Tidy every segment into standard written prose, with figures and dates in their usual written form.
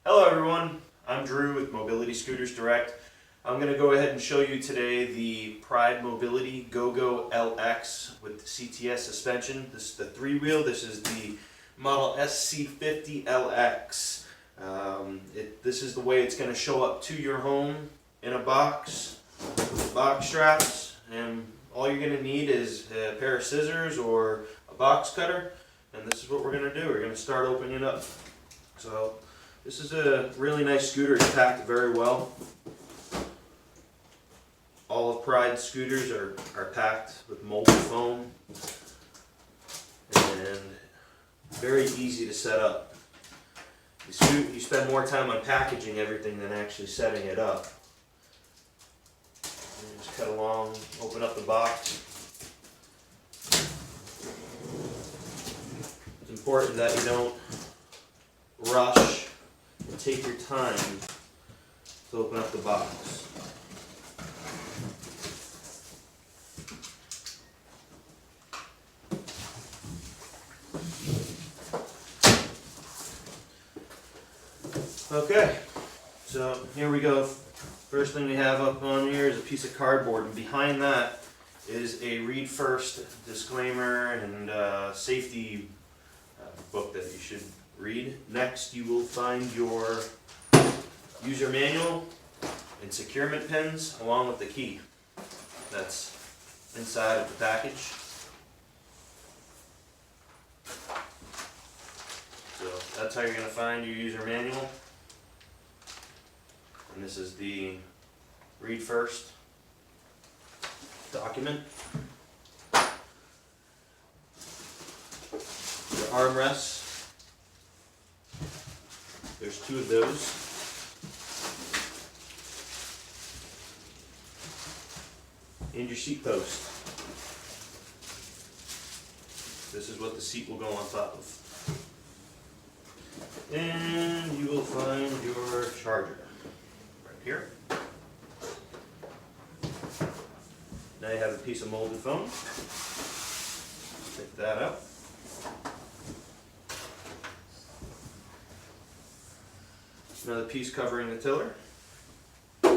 Hello everyone, I'm Drew with Mobility Scooters Direct. I'm going to go ahead and show you today the Pride Mobility GoGo LX with the CTS suspension. This is the 3-wheel, this is the model SC50 LX. This is the way it's going to show up to your home in a box with box straps, and all you're going to need is a pair of scissors or a box cutter, and this is what we're going to do. We're going to start opening it up. So this is a really nice scooter. It's packed very well. All of Pride's scooters are packed with molded foam and very easy to set up. You spend more time on packaging everything than actually setting it up. You just cut along, open up the box. It's important that you don't rush and take your time to open up the box. Okay, so here we go. First thing we have up on here is a piece of cardboard, and behind that is a read first disclaimer and safety book that you should read. Next you will find your user manual and securement pins along with the key that's inside of the package. So that's how you're going to find your user manual. And this is the read first document. Your armrests. There's 2 of those. And your seat post. This is what the seat will go on top of. And you will find your charger right here. Now you have a piece of molded foam. Take that out. Another piece covering the tiller. You're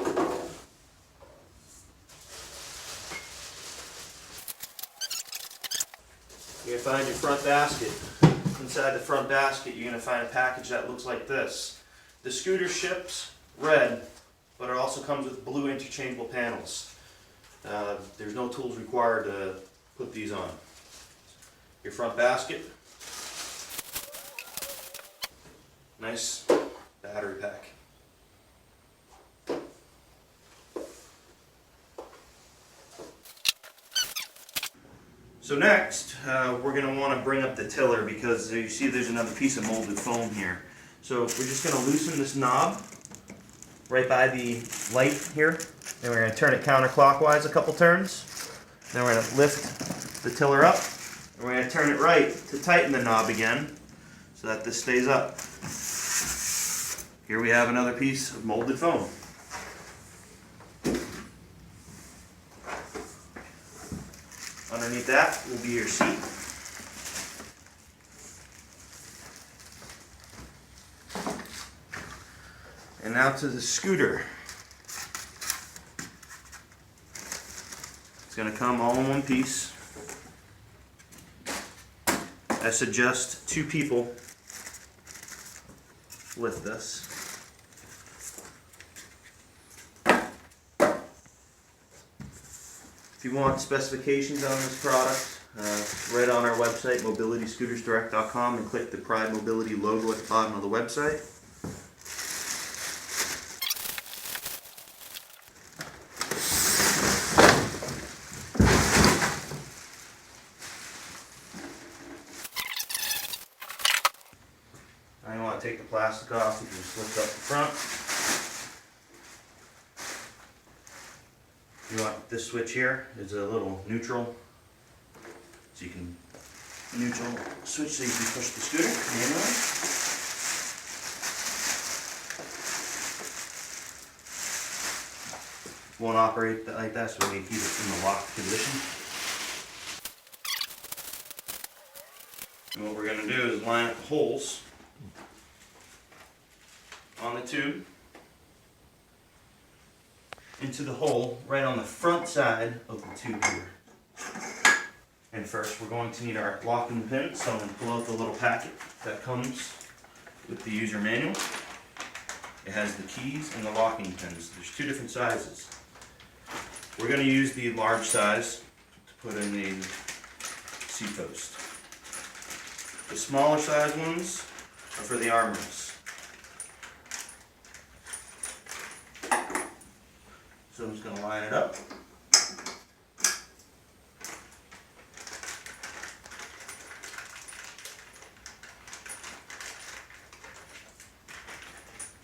going to find your front basket. Inside the front basket you're going to find a package that looks like this. The scooter ships red, but it also comes with blue interchangeable panels. There's no tools required to put these on. Your front basket. Nice battery pack. So next, we're going to want to bring up the tiller because you see there's another piece of molded foam here. So we're just going to loosen this knob right by the light here. Then we're going to turn it counterclockwise a couple turns. Then we're going to lift the tiller up. And we're going to turn it right to tighten the knob again so that this stays up. Here we have another piece of molded foam. Underneath that will be your seat. And now to the scooter. It's going to come all in one piece. I suggest 2 people lift this. If you want specifications on this product, right on our website, mobilityscootersdirect.com, and click the Pride Mobility logo at the bottom of the website. Now you want to take the plastic off, you can just lift up the front. You want this switch here is a little neutral, so you can neutral switch so you can push the scooter manually. Won't operate like that, so we need to keep it in the locked position. And what we're going to do is line up the holes the tube into the hole right on the front side of the tube here. And first we're going to need our locking pin, so I'm going to pull out the little packet that comes with the user manual. It has the keys and the locking pins. There's two different sizes. We're going to use the large size to put in the seat post. The smaller size ones are for the armrests. So I'm just going to line it up.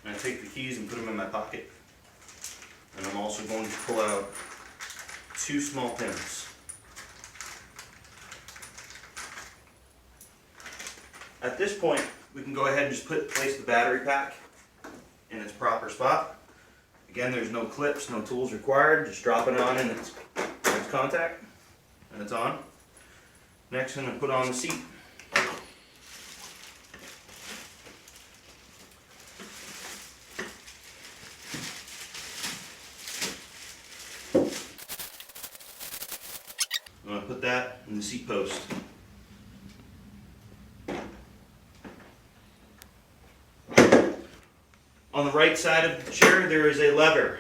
And I take the keys and put them in my pocket. And I'm also going to pull out two small pins. At this point, we can go ahead and just place the battery pack in its proper spot. Again, there's no clips, no tools required. Just drop it on in its contact, and it's on. Next, I'm going to put on the seat. I'm going to put that in the seat post. On the right side of the chair, there is a lever.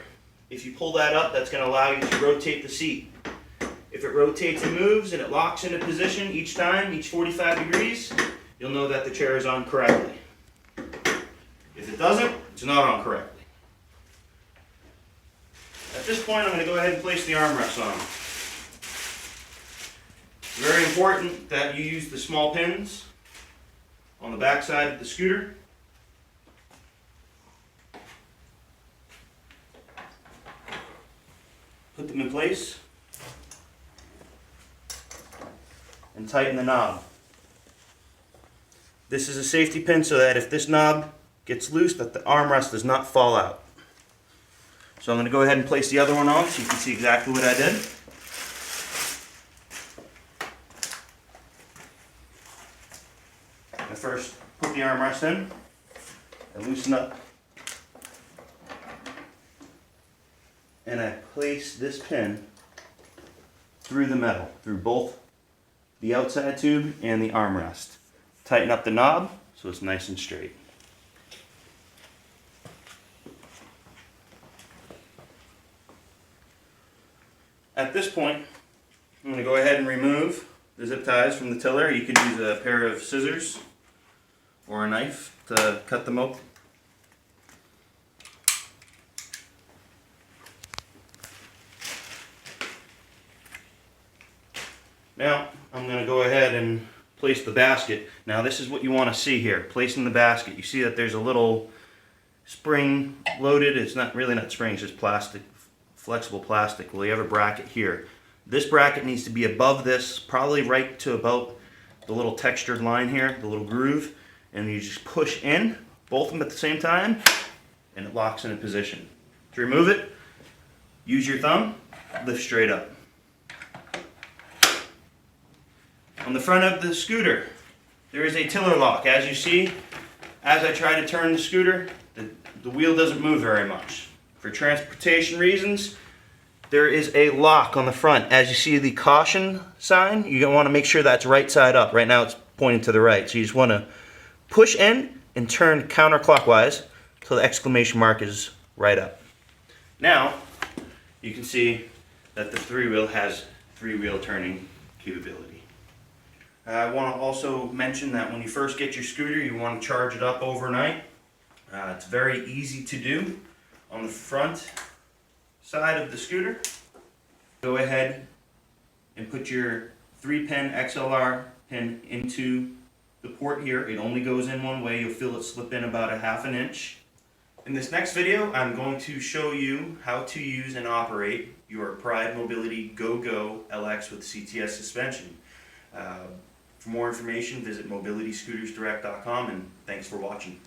If you pull that up, that's going to allow you to rotate the seat. If it rotates and moves and it locks into position each time, each 45 degrees, you'll know that the chair is on correctly. If it doesn't, it's not on correctly. At this point, I'm going to go ahead and place the armrests on. It's very important that you use the small pins on the back side of the scooter. Put them in place and tighten the knob. This is a safety pin so that if this knob gets loose, that the armrest does not fall out. So I'm going to go ahead and place the other one on so you can see exactly what I did. I first put the armrest in and loosen up. And I place this pin through the metal, through both the outside tube and the armrest. Tighten up the knob so it's nice and straight. At this point, I'm going to go ahead and remove the zip ties from the tiller. You could use a pair of scissors or a knife to cut them open. Now, I'm going to go ahead and place the basket. Now, this is what you want to see here. Placing the basket, you see that there's a little spring loaded. It's not really not spring, it's just plastic, flexible plastic. Well, you have a bracket here. This bracket needs to be above this, probably right to about the little textured line here, the little groove. And you just push in, both of them at the same time, and it locks into position. To remove it, use your thumb, lift straight up. On the front of the scooter, there is a tiller lock. As you see, as I try to turn the scooter, the wheel doesn't move very much. For transportation reasons, there is a lock on the front. As you see the caution sign, you want to make sure that's right side up. Right now it's pointing to the right. So you just want to push in and turn counterclockwise till the exclamation mark is right up. Now, you can see that the three-wheel has three-wheel turning capability. I want to also mention that when you first get your scooter, you want to charge it up overnight. It's very easy to do. On the front side of the scooter, go ahead and put your 3-pin XLR pin into the port here. It only goes in one way. You'll feel it slip in about a ½ inch. In this next video, I'm going to show you how to use and operate your Pride Mobility Go-Go LX with CTS suspension. For more information, visit mobilityscootersdirect.com, and thanks for watching.